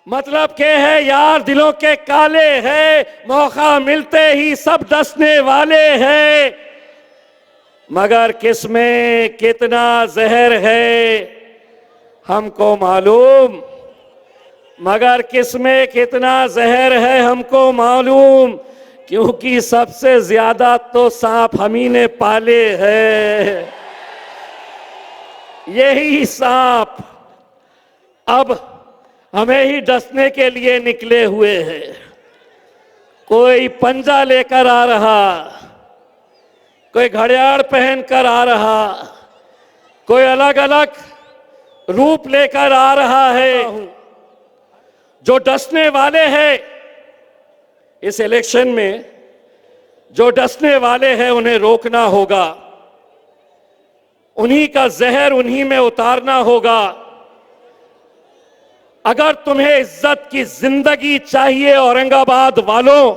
मतलब के है यार दिलों के काले हैं, मौका मिलते ही सब डसने वाले हैं, मगर किसमें कितना जहर है हमको मालूम, मगर किसमें कितना जहर है हमको मालूम, क्योंकि सबसे ज्यादा तो सांप हम ही ने पाले हैं। यही सांप अब हमें ही डसने के लिए निकले हुए हैं। कोई पंजा लेकर आ रहा, कोई घड़ियाल पहनकर आ रहा, कोई अलग अलग रूप लेकर आ रहा है। जो डसने वाले हैं इस इलेक्शन में, जो डसने वाले हैं उन्हें रोकना होगा, उन्हीं का जहर उन्हीं में उतारना होगा। अगर तुम्हें इज्जत की जिंदगी चाहिए औरंगाबाद वालों,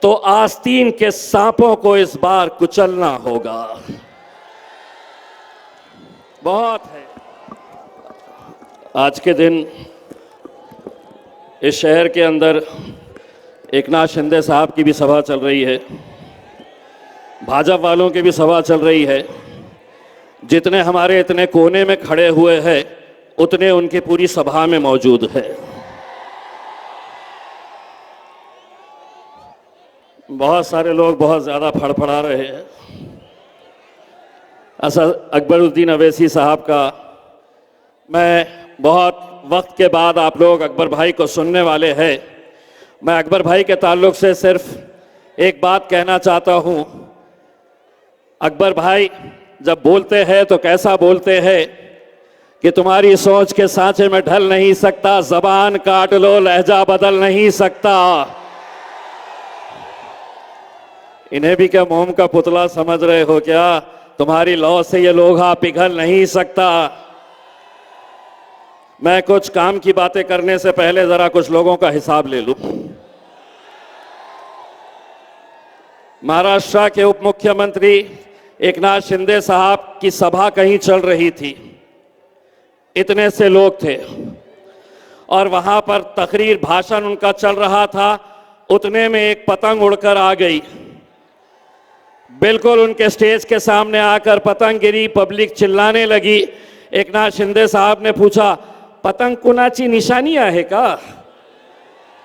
तो आस्तीन के सांपों को इस बार कुचलना होगा। बहुत है। आज के दिन इस शहर के अंदर एकनाथ शिंदे साहब की भी सभा चल रही है, भाजपा वालों की भी सभा चल रही है। जितने हमारे इतने कोने में खड़े हुए हैं उतने उनकी पूरी सभा में मौजूद है। बहुत सारे लोग बहुत ज़्यादा फड़फड़ा रहे हैं। असद अकबरुद्दीन अवैसी साहब का, मैं बहुत वक्त के बाद आप लोग अकबर भाई को सुनने वाले हैं। मैं अकबर भाई के ताल्लुक से सिर्फ एक बात कहना चाहता हूँ। अकबर भाई जब बोलते हैं तो कैसा बोलते हैं कि तुम्हारी सोच के सांचे में ढल नहीं सकता, जबान काट लो लहजा बदल नहीं सकता। इन्हें भी क्या मोम का पुतला समझ रहे हो क्या? तुम्हारी लौ से ये लोहा पिघल नहीं सकता। मैं कुछ काम की बातें करने से पहले जरा कुछ लोगों का हिसाब ले लूं। महाराष्ट्र के उप मुख्यमंत्री एकनाथ शिंदे साहब की सभा कहीं चल रही थी, इतने से लोग थे और वहां पर तकरीर भाषण उनका चल रहा था। उतने में एक पतंग उड़कर आ गई, बिल्कुल उनके स्टेज के सामने आकर पतंग गिरी। पब्लिक चिल्लाने लगी। एकनाथ शिंदे साहब ने पूछा, पतंग कुणाची निशानी आहे का?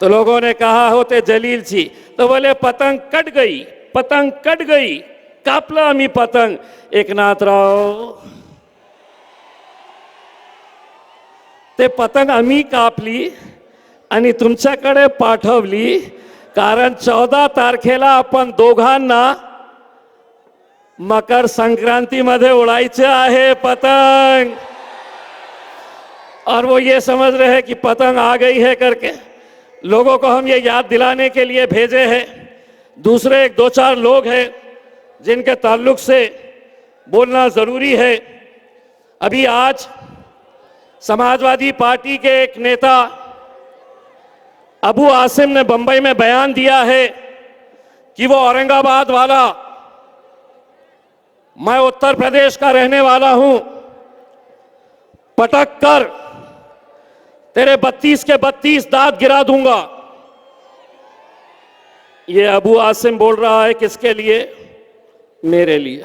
तो लोगों ने कहा होते जलील जी। तो बोले पतंग कट गई, पतंग कट गई, कापला आम्ही पतंग। एकनाथराव, ते पतंग आम्ही कापली आणि तुमच्याकडे पाठवली, कारण 14 तारखेला आपण दोघांना मकर संक्रांति मध्ये उड़ायचे आहे पतंग। और वो ये समझ रहे हैं कि पतंग आ गई है करके। लोगों को हम ये याद दिलाने के लिए भेजे हैं। दूसरे एक दो चार लोग हैं जिनके ताल्लुक से बोलना जरूरी है। अभी आज समाजवादी पार्टी के एक नेता अबू आसिम ने बंबई में बयान दिया है कि वो औरंगाबाद वाला, मैं उत्तर प्रदेश का रहने वाला हूं, पटक कर तेरे 32 के 32 दांत गिरा दूंगा। ये अबू आसिम बोल रहा है किसके लिए? मेरे लिए।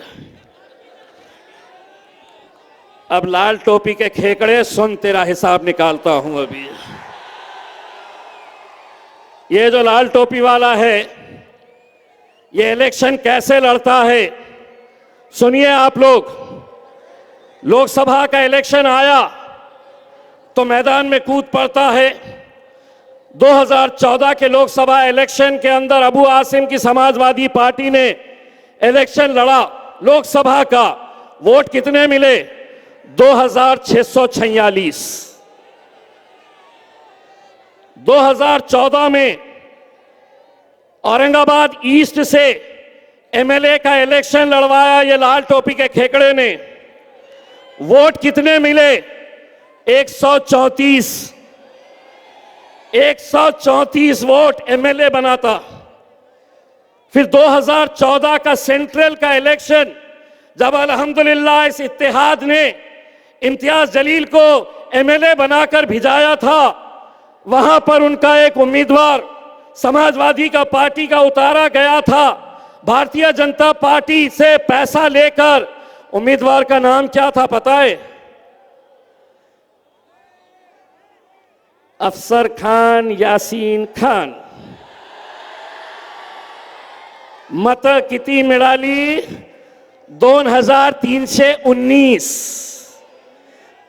अब लाल टोपी के खेकड़े सुन, तेरा हिसाब निकालता हूं अभी। ये जो लाल टोपी वाला है, ये इलेक्शन कैसे लड़ता है सुनिए आप लोग। लोकसभा का इलेक्शन आया तो मैदान में कूद पड़ता है। 2014 के लोकसभा इलेक्शन के अंदर अबू आसिम की समाजवादी पार्टी ने इलेक्शन लड़ा लोकसभा का। वोट कितने मिले? 2646। 2014 में औरंगाबाद ईस्ट से एमएलए का इलेक्शन लड़वाया ये लाल टोपी के खेकड़े ने। वोट कितने मिले? 134। 134 वोट एमएलए बनाता। फिर 2014 का सेंट्रल का इलेक्शन, जब अल्हम्दुलिल्लाह इस इत्तेहाद ने इम्तियाज जलील को एमएलए बनाकर भिजाया था, वहां पर उनका एक उम्मीदवार समाजवादी का पार्टी का उतारा गया था। भारतीय जनता पार्टी से पैसा लेकर, उम्मीदवार का नाम क्या था पता है? अफसर खान यासीन खान। मत किती मिळाली? 2319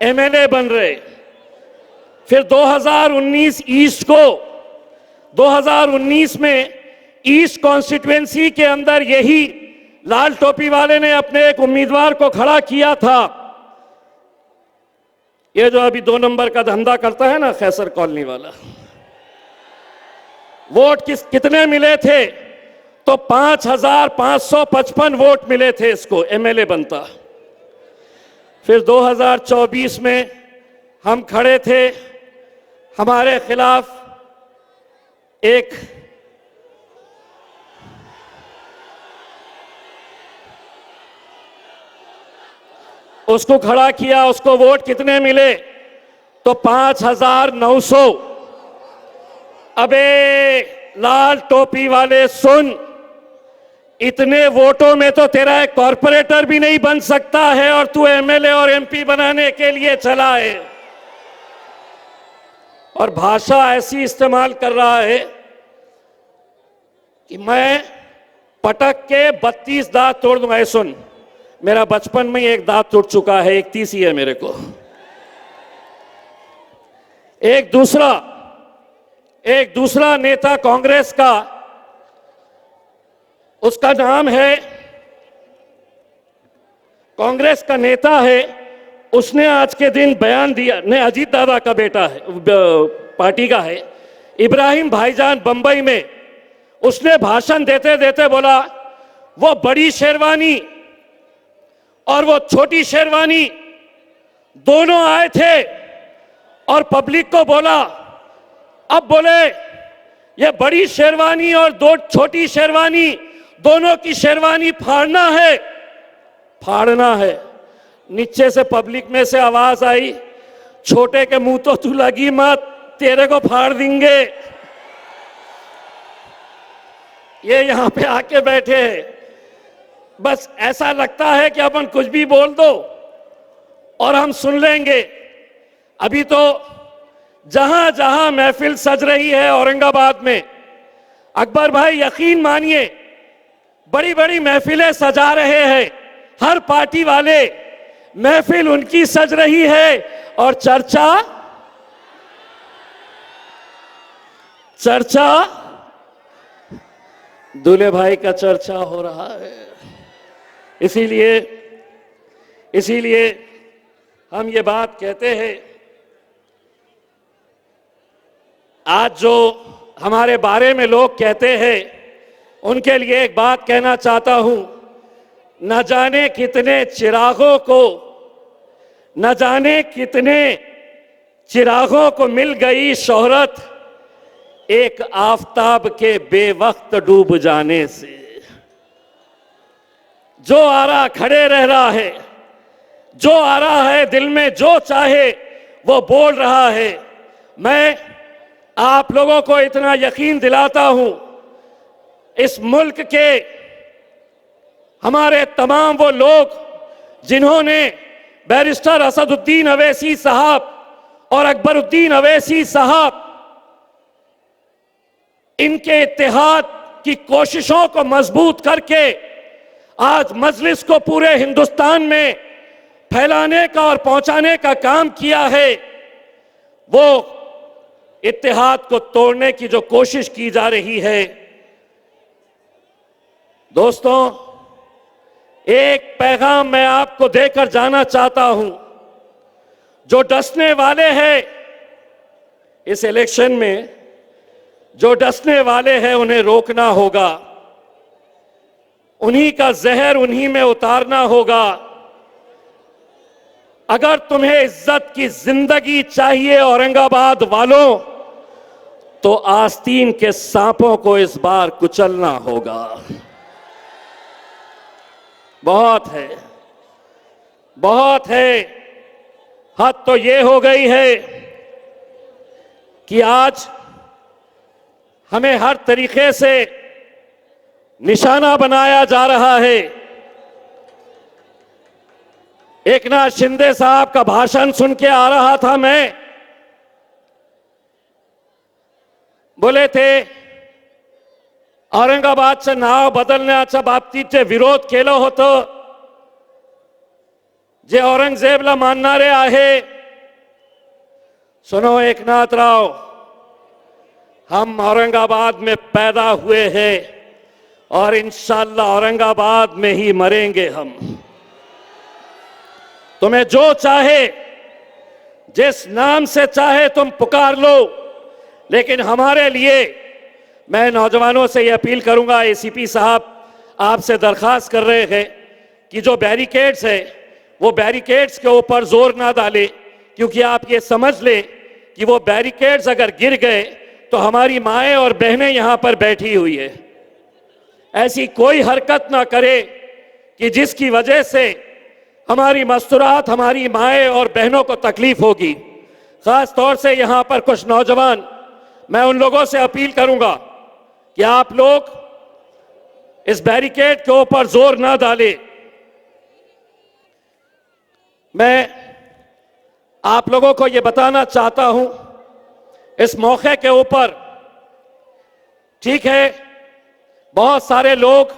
एमएलए बन रहे। फिर 2019 ईस्ट को, 2019 में ईस्ट कॉन्स्टिट्यूएंसी के अंदर यही लाल टोपी वाले ने अपने एक उम्मीदवार को खड़ा किया था। ये जो अभी 2 नंबर का धंधा करता है ना, खैसर कॉलोनी वाला। वोट कितने मिले थे? तो 5555 वोट मिले थे इसको, एमएलए बनता। फिर 2024 में हम खड़े थे, हमारे खिलाफ एक उसको खड़ा किया, उसको वोट कितने मिले? तो 5900। अबे लाल टोपी वाले सुन, इतने वोटों में तो तेरा एक कॉर्पोरेटर भी नहीं बन सकता है और तू एमएलए और एमपी बनाने के लिए चला है। और भाषा ऐसी इस्तेमाल कर रहा है कि मैं पटक के 32 दांत तोड़ दूंगा। सुन, मेरा बचपन में एक दांत टूट चुका है, 31 ही है मेरे को। एक दूसरा नेता कांग्रेस का, उसका नाम है, कांग्रेस का नेता है, उसने आज के दिन बयान दिया, ने अजीत दादा का बेटा है, पार्टी का है, इब्राहिम भाईजान, बंबई में। उसने भाषण देते देते बोला वो बड़ी शेरवानी और वो छोटी शेरवानी दोनों आए थे और पब्लिक को बोला, अब बोले ये बड़ी शेरवानी और दो छोटी शेरवानी, दोनों की शेरवानी फाड़ना है। नीचे से पब्लिक में से आवाज आई, छोटे के मुंह तो तू लगी मत, तेरे को फाड़ देंगे। ये यहां पे आके बैठे हैं। बस ऐसा लगता है कि अपन कुछ भी बोल दो और हम सुन लेंगे। अभी तो जहां जहां महफिल सज रही है औरंगाबाद में, अकबर भाई यकीन मानिए बड़ी बड़ी महफिलें सजा रहे हैं, हर पार्टी वाले, महफिल उनकी सज रही है और चर्चा दूल्हे भाई का चर्चा हो रहा है। इसीलिए हम ये बात कहते हैं, आज जो हमारे बारे में लोग कहते हैं उनके लिए एक बात कहना चाहता हूं। न जाने कितने चिरागों को मिल गई शोहरत, एक आफताब के बेवक्त डूब जाने से। जो आ रहा खड़े रह रहा है, जो आ रहा है दिल में जो चाहे वो बोल रहा है। मैं आप लोगों को इतना यकीन दिलाता हूं, इस मुल्क के हमारे तमाम वो लोग जिन्होंने बैरिस्टर असदुद्दीन अवैसी साहब और अकबरुद्दीन अवैसी साहब, इनके इत्तेहाद की कोशिशों को मजबूत करके आज मजलिस को पूरे हिंदुस्तान में फैलाने का और पहुंचाने का काम किया है, वो इत्तेहाद को तोड़ने की जो कोशिश की जा रही है। दोस्तों, एक पैगाम मैं आपको देकर जाना चाहता हूं। जो डसने वाले हैं इस इलेक्शन में, जो डसने वाले हैं उन्हें रोकना होगा, उन्हीं का जहर उन्हीं में उतारना होगा। अगर तुम्हें इज्जत की जिंदगी चाहिए औरंगाबाद वालों, तो आस्तीन के सांपों को इस बार कुचलना होगा। बहुत है। हद तो ये हो गई है कि आज हमें हर तरीके से निशाना बनाया जा रहा है। एकनाथ शिंदे साहब का भाषण सुन के आ रहा था मैं, बोले थे औरंगाबादचं नाव बदलण्याच्या बाबतीत विरोध केलं होतं, जे औरंगजेबला मानणारे आहे। सुनो एकनाथ राव, हम औरंगाबाद में पैदा हुए हैं और इंशाअल्लाह औरंगाबाद में ही मरेंगे हम। तुम्हें जो चाहे, जिस नाम से चाहे तुम पुकार लो, लेकिन हमारे लिए, मैं नौजवानों से ये अपील करूंगा, एसीपी साहब आपसे दरखास्त कर रहे हैं कि जो बैरिकेड्स है वो बैरिकेड्स के ऊपर जोर ना डाले, क्योंकि आप ये समझ ले कि वो बैरिकेड्स अगर गिर गए तो हमारी माएँ और बहनें यहां पर बैठी हुई है। ऐसी कोई हरकत ना करे कि जिसकी वजह से हमारी मस्तूरात, हमारी माएँ और बहनों को तकलीफ होगी। खास तौर से यहां पर कुछ नौजवान, मैं उन लोगों से अपील करूंगा कि आप लोग इस बैरिकेड के ऊपर जोर ना डालें। मैं आप लोगों को यह बताना चाहता हूं इस मौके के ऊपर, ठीक है बहुत सारे लोग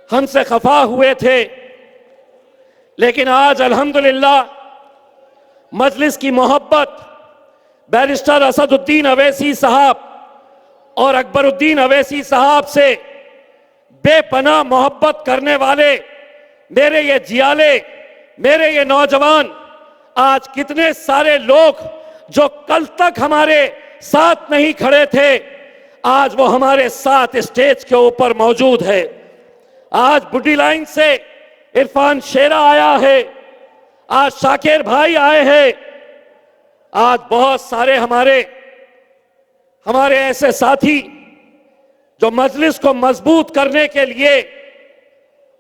हमसे खफा हुए थे, लेकिन आज अल्हम्दुलिल्लाह मजलिस की मोहब्बत बैरिस्टर असदुद्दीन अवैसी साहब और अकबरुद्दीन अवैसी साहब से बेपनाह मोहब्बत करने वाले मेरे ये जियाले, मेरे ये नौजवान, आज कितने सारे लोग जो कल तक हमारे साथ नहीं खड़े थे, आज वो हमारे साथ स्टेज के ऊपर मौजूद है। आज बुड्ढी लाइन से इरफान शेरा आया है, आज शाकिर भाई आए हैं, आज बहुत सारे हमारे ऐसे साथी जो मजलिस को मजबूत करने के लिए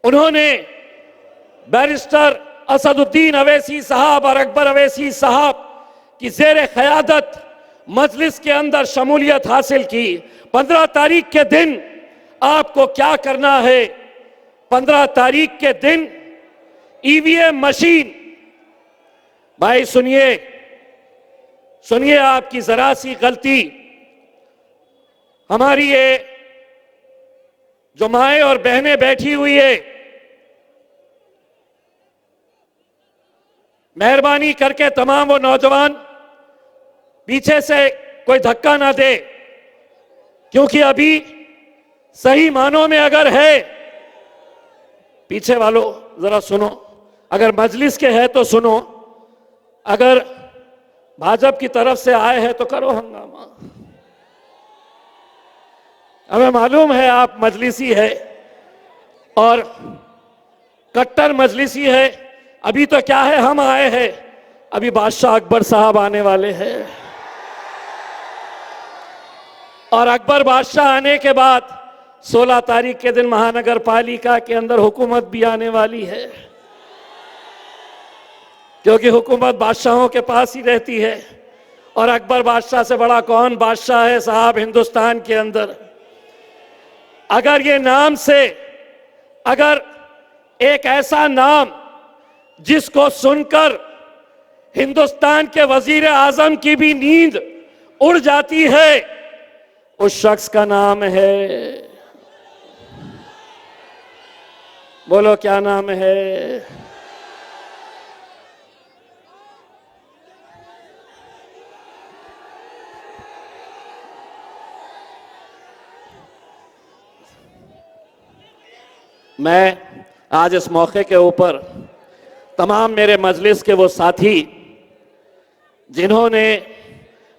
उन्होंने बैरिस्टर असदुद्दीन अवैसी साहब और अकबर अवैसी साहब की ज़ेर क़यादत मजलिस के अंदर शमूलियत हासिल की। 15 तारीख के दिन आपको क्या करना है? 15 तारीख के दिन ईवीएम मशीन, भाई सुनिए, आपकी जरा सी गलती, हमारी ये जो माएँ और बहनें बैठी हुई है, मेहरबानी करके तमाम वो नौजवान पीछे से कोई धक्का ना दे, क्योंकि अभी सही मानों में अगर है, पीछे वालों जरा सुनो, अगर मजलिस के है तो सुनो, अगर भाजपा की तरफ से आए हैं तो करो हंगामा। हमें मालूम है आप मजलिसी है और कट्टर मजलिसी है। अभी तो क्या है, हम आए हैं, अभी बादशाह अकबर साहब आने वाले हैं और अकबर बादशाह आने के बाद 16 तारीख के दिन महानगर पालिका के अंदर हुकूमत भी आने वाली है, क्योंकि हुकूमत बादशाहों के पास ही रहती है। और अकबर बादशाह से बड़ा कौन बादशाह है साहब हिंदुस्तान के अंदर? अगर ये नाम से, अगर एक ऐसा नाम जिसको सुनकर हिंदुस्तान के वजीर आजम की भी नींद उड़ जाती है, उस शख्स का नाम है, बोलो क्या नाम है? मैं आज इस मौके के ऊपर तमाम मेरे मजलिस के वो साथी जिन्होंने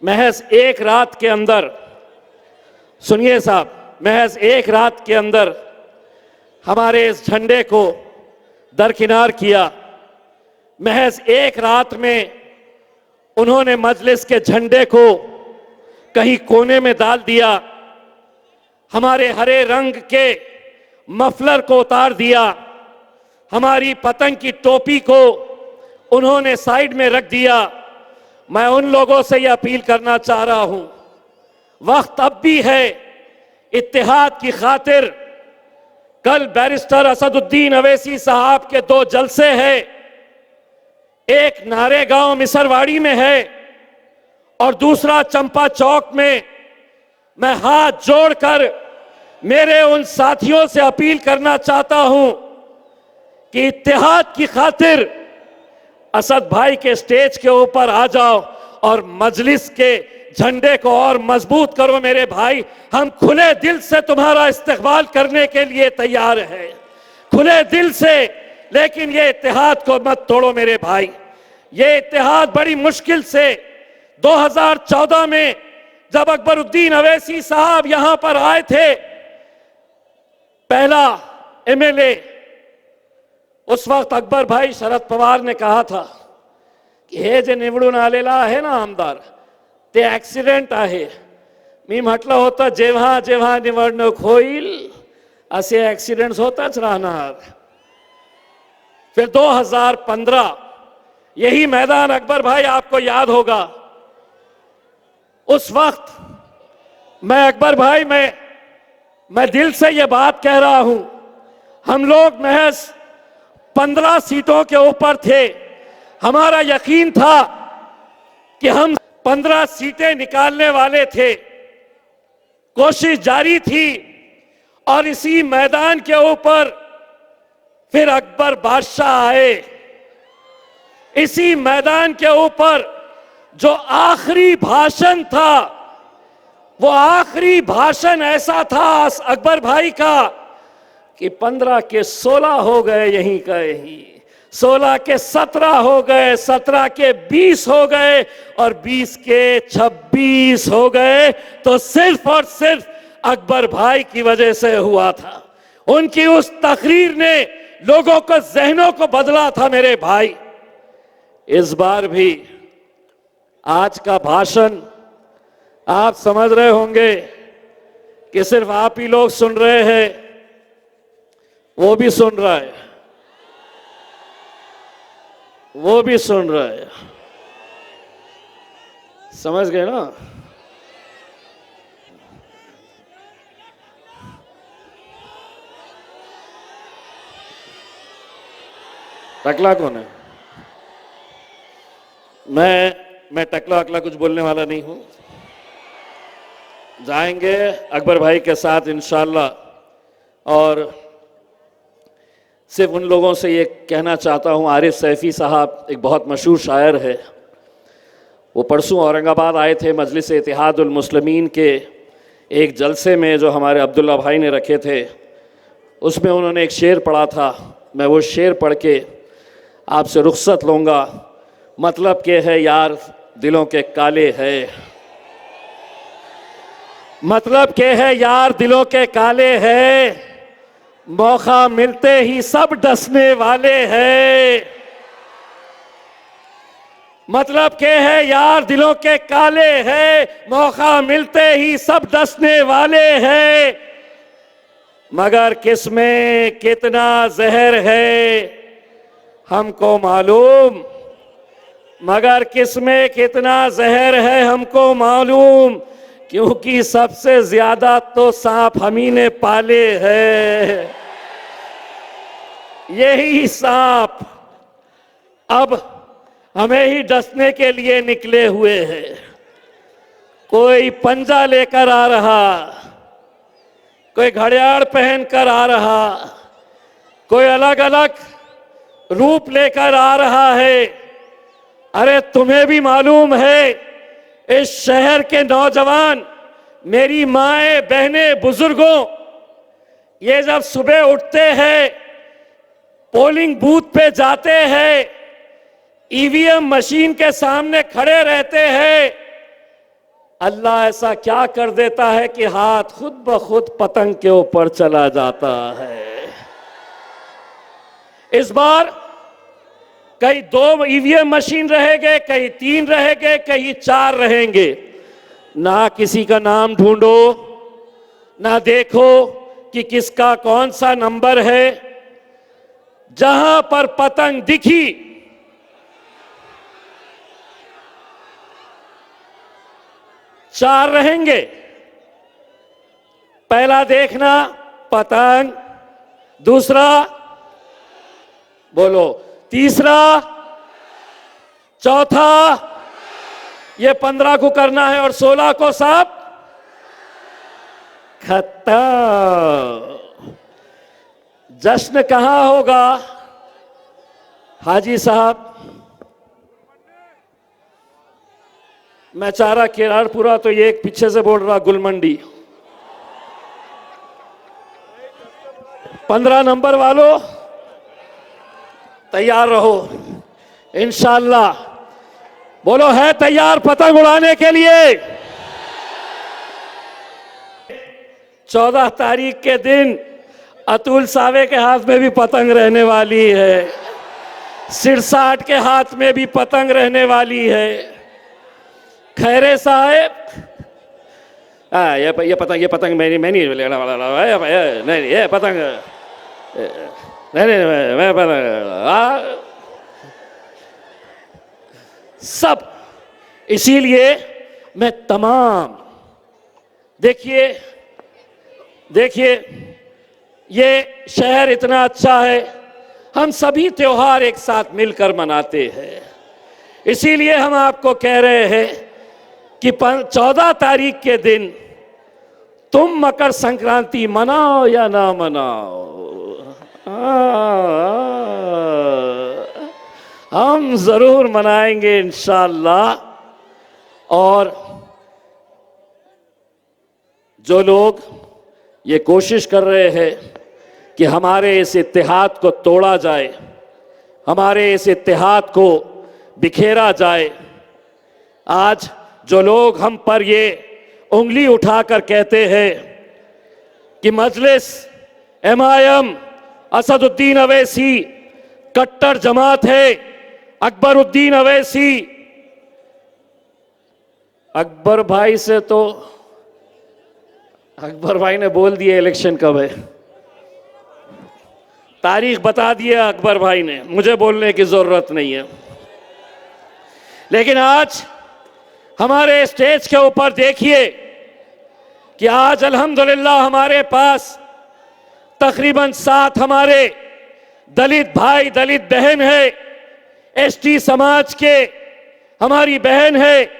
महज एक रात के अंदर, सुनिए साहब, महज एक रात के अंदर हमारे इस झंडे को दरकिनार किया, महज एक रात में उन्होंने मजलिस के झंडे को कहीं कोने में डाल दिया, हमारे हरे रंग के मफलर को उतार दिया, हमारी पतंग की टोपी को उन्होंने साइड में रख दिया, मैं उन लोगों से यह अपील करना चाह रहा हूं, वक्त अब भी है इत्तेहाद की खातिर। कल बैरिस्टर असदुद्दीन अवैसी साहब के 2 जलसे हैं, एक नारेगांव मिसरवाड़ी में है और दूसरा चंपा चौक में। मैं हाथ जोड़कर मेरे उन साथियों से अपील करना चाहता हूं कि इत्तेहाद की खातिर असद भाई के स्टेज के ऊपर आ जाओ और मजलिस के झंडे को और मजबूत करो मेरे भाई। हम खुले दिल से तुम्हारा इस्तकबाल करने के लिए तैयार हैं, खुले दिल से। लेकिन ये इत्तेहाद को मत तोड़ो मेरे भाई। ये इत्तेहाद बड़ी मुश्किल से 2014 में जब अकबरुद्दीन अवैसी साहब यहां पर आए थे, पहला एमएलए, उस वक्त अकबर भाई शरद पवार ने कहा था की हे जे निवडून आलेला आहे ना आमदार ते ऍक्सिडेंट आहे। मी म्हटलं होतं जेव्हा जेव्हा निवडणूक होईल असे ऍक्सिडेंट्स होतच राहणार। फिर 2015 यही मैदान, अकबर भाई आपको याद होगा, उस वक्त मैं अकबर भाई मैं दिल से ये बात कह रहा हूं, हम लोग महज 15 सीटों के ऊपर थे। हमारा यकीन था कि हम 15 सीटें निकालने वाले थे, कोशिश जारी थी। और इसी मैदान के ऊपर फिर अकबर बादशाह आए। इसी मैदान के ऊपर जो आखिरी भाषण था, वो आखिरी भाषण ऐसा था अकबर भाई का कि 15 के 16 हो गए, यहीं का यहीं 16 के 17 हो गए, 17 के 20 हो गए और 20 के 26 हो गए। तो सिर्फ और सिर्फ अकबर भाई की वजह से हुआ था। उनकी उस तकरीर ने लोगों को, जहनों को बदला था मेरे भाई। इस बार भी आज का भाषण आप समझ रहे होंगे कि सिर्फ आप ही लोग सुन रहे हैं, वो भी सुन रहा है, वो भी सुन रहा है। समझ गए ना? टकला कौन है? मैं टकला अकला कुछ बोलने वाला नहीं हूं। जाएंगे अकबर भाई के साथ इंशाल्लाह। और सिर्फ उन लोगों से ये कहना चाहता हूं, आरिफ सैफी साहब एक बहुत मशहूर शायर है, वो परसों औरंगाबाद आए थे मजलिस इत्तेहादुल मुस्लिमीन के एक जलसे में जो हमारे अब्दुल्ला भाई ने रखे थे, उसमें उन्होंने एक शेर पढ़ा था। मैं वो शेर पढ़ के आपसे रुख्सत लूँगा। मतलब के है यार दिलों के काले है, मतलब के है यार दिलों के काले है, मौका मिलते ही सब डसने वाले हैं। मतलब के है यार दिलों के काले है, मौका मिलते ही सब डसने वाले हैं। मगर किसमें कितना जहर है हमको मालूम, मगर किसमें कितना जहर है हमको मालूम, क्योंकि सबसे ज्यादा तो सांप हम ही ने पाले हैं। यही सांप अब हमें ही डसने के लिए निकले हुए हैं। कोई पंजा लेकर आ रहा, कोई घड़ियाल पहनकर आ रहा, कोई अलग अलग रूप लेकर आ रहा है। अरे तुम्हें भी मालूम है, इस शहर के नौजवान, मेरी माएं, बहनें, बुजुर्गों, ये जब सुबह उठते हैं, पोलिंग बूथ पे जाते हैं, ईवीएम मशीन के सामने खड़े रहते हैं, अल्लाह ऐसा क्या कर देता है कि हाथ खुद ब खुद पतंग के ऊपर चला जाता है। इस बार कहीं 2 ईवीएम मशीन रहेंगे, कहीं 3 रहेंगे, कहीं 4 रहेंगे। ना किसी का नाम ढूंढो, ना देखो कि किसका कौन सा नंबर है। जहां पर पतंग दिखी, 4 रहेंगे। पहला देखना पतंग, दूसरा बोलो, तीसरा, चौथा, ये 15 को करना है और 16 को सब खत्म। जश्न कहां होगा हाजी साहब? मैं चाह रहा केरारपुरा, तो ये एक पीछे से बोल रहा गुलमंडी। 15 नंबर वालों तैयार रहो, इंशाल्लाह। बोलो, है तैयार पतंग उड़ाने के लिए? 14 तारीख के दिन अतुल सावे के हाथ में भी पतंग रहने वाली है, सिरसाट के हाथ में भी पतंग रहने वाली है। खैरे साहब, ये पतंग मैं नहीं लेने वाला, नहीं ये पतंग नहीं मैं पतंग सब। इसीलिए मैं तमाम, देखिए ये शहर इतना अच्छा है, हम सभी त्योहार एक साथ मिलकर मनाते हैं। इसीलिए हम आपको कह रहे हैं कि 14 तारीख के दिन तुम मकर संक्रांति मनाओ या ना मनाओ, हम जरूर मनाएंगे इंशाअल्लाह। और जो लोग ये कोशिश कर रहे हैं कि हमारे इस इत्तेहाद को तोड़ा जाए, हमारे इस इत्तेहाद को बिखेरा जाए, आज जो लोग हम पर ये उंगली उठाकर कहते हैं कि मजलिस एमआईएम असदुद्दीन अवैसी कट्टर जमात है, अकबरुद्दीन अवैसी, अकबर भाई से तो अकबर भाई ने बोल दिया इलेक्शन कब है, तारीख बता दिया अकबर भाई ने, मुझे बोलने की जरूरत नहीं है। लेकिन आज हमारे स्टेज के ऊपर देखिए कि आज अल्हम्दुलिल्लाह हमारे पास तकरीबन 7 हमारे दलित भाई दलित बहन है, एसटी समाज के हमारी बहन है,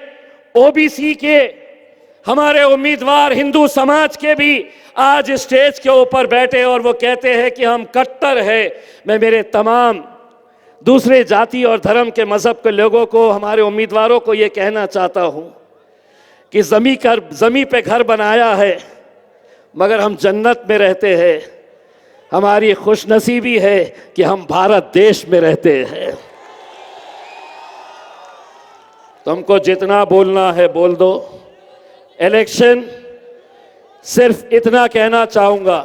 ओबीसी के हमारे उम्मीदवार हिंदू समाज के भी आज स्टेज के ऊपर बैठे और वो कहते हैं कि हम कट्टर है। मैं मेरे तमाम दूसरे जाति और धर्म के मजहब के लोगों को, हमारे उम्मीदवारों को ये कहना चाहता हूं कि ज़मीन पे घर बनाया है मगर हम जन्नत में रहते हैं। हमारी खुशनसीबी है कि हम भारत देश में रहते हैं। तुमको जितना बोलना है बोल दो। इलेक्शन सिर्फ इतना कहना चाहूंगा,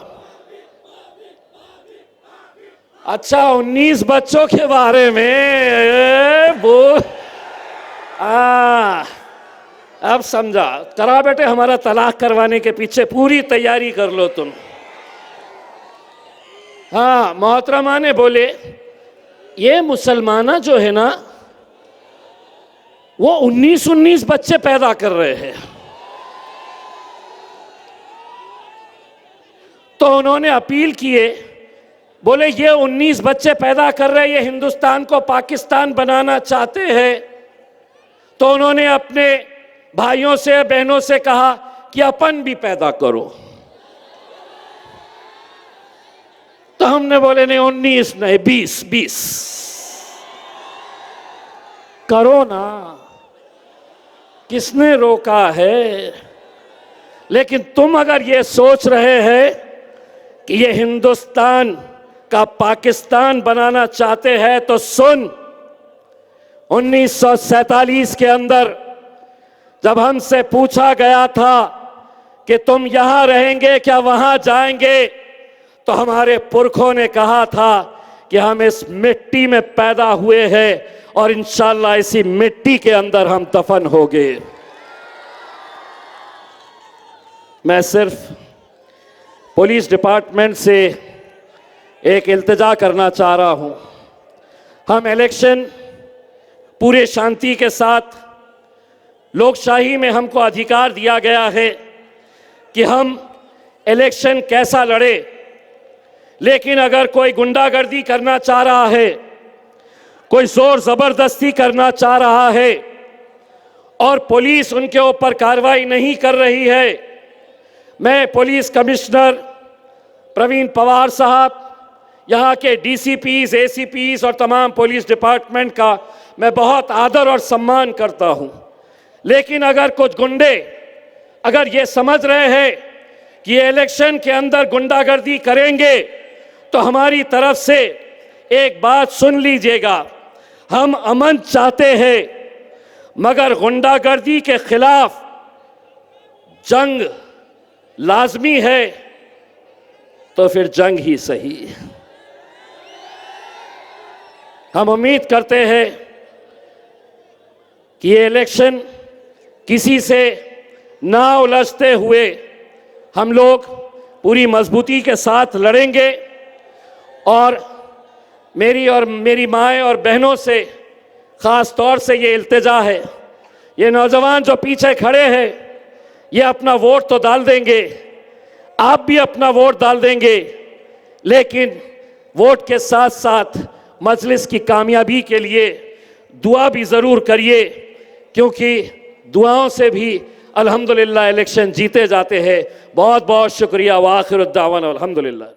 अच्छा 19 बच्चों के बारे में बोल, अब समझा करा बेटे, हमारा तलाक करवाने के पीछे पूरी तैयारी कर लो तुम। हाँ, मोहतरमा ने बोले ये मुसलमाना जो है ना वो 19 बच्चे पैदा कर रहे हैं। तो उन्होंने अपील किए, बोले ये 19 बच्चे पैदा कर रहे हैं, ये हिंदुस्तान को पाकिस्तान बनाना चाहते हैं। तो उन्होंने अपने भाइयों से बहनों से कहा कि अपन भी पैदा करो। तो हमने बोले नहीं 19 नहीं 20 करो ना, किसने रोका है। लेकिन तुम अगर ये सोच रहे हैं कि ये हिंदुस्तान का पाकिस्तान बनाना चाहते हैं तो सुन, 1947 के अंदर जब हमसे पूछा गया था कि तुम यहां रहेंगे क्या वहां जाएंगे, तो हमारे पुरखों ने कहा था कि हम इस मिट्टी में पैदा हुए हैं और इंशाअल्लाह इसी मिट्टी के अंदर हम दफन होंगे। मैं सिर्फ पुलिस डिपार्टमेंट से एक इल्तिजा करना चाह रहा हूं, हम इलेक्शन पूरे शांति के साथ लोकशाही में हमको अधिकार दिया गया है कि हम इलेक्शन कैसा लड़े, लेकिन अगर कोई गुंडागर्दी करना चाह रहा है, कोई जोर जबरदस्ती करना चाह रहा है और पुलिस उनके ऊपर कार्रवाई नहीं कर रही है, मैं पुलिस कमिश्नर प्रवीण पवार साहब, यहाँ के डीसीपीज, एसीपीज और तमाम पुलिस डिपार्टमेंट का मैं बहुत आदर और सम्मान करता हूँ। लेकिन अगर कुछ गुंडे अगर ये समझ रहे हैं कि ये इलेक्शन के अंदर गुंडागर्दी करेंगे, तो हमारी तरफ से एक बात सुन लीजिएगा, हम अमन चाहते हैं, मगर गुंडागर्दी के खिलाफ जंग लाजमी है, तो फिर जंग ही सही। हम उम्मीद करते हैं कि ये इलेक्शन किसी से ना उलझते हुए हम लोग पूरी मजबूती के साथ लड़ेंगे और मेरी माएँ और बहनों से ख़ास तौर से ये इल्तिजा है, ये नौजवान जो पीछे खड़े हैं ये अपना वोट तो डाल देंगे, आप भी अपना वोट डाल देंगे, लेकिन वोट के साथ साथ मजलिस की कामयाबी के लिए दुआ भी ज़रूर करिए, क्योंकि दुआओं से भी अल्हम्दुलिल्लाह इलेक्शन जीते जाते हैं। बहुत बहुत शुक्रिया। व आखिर दावाना अल्हम्दुलिल्लाह।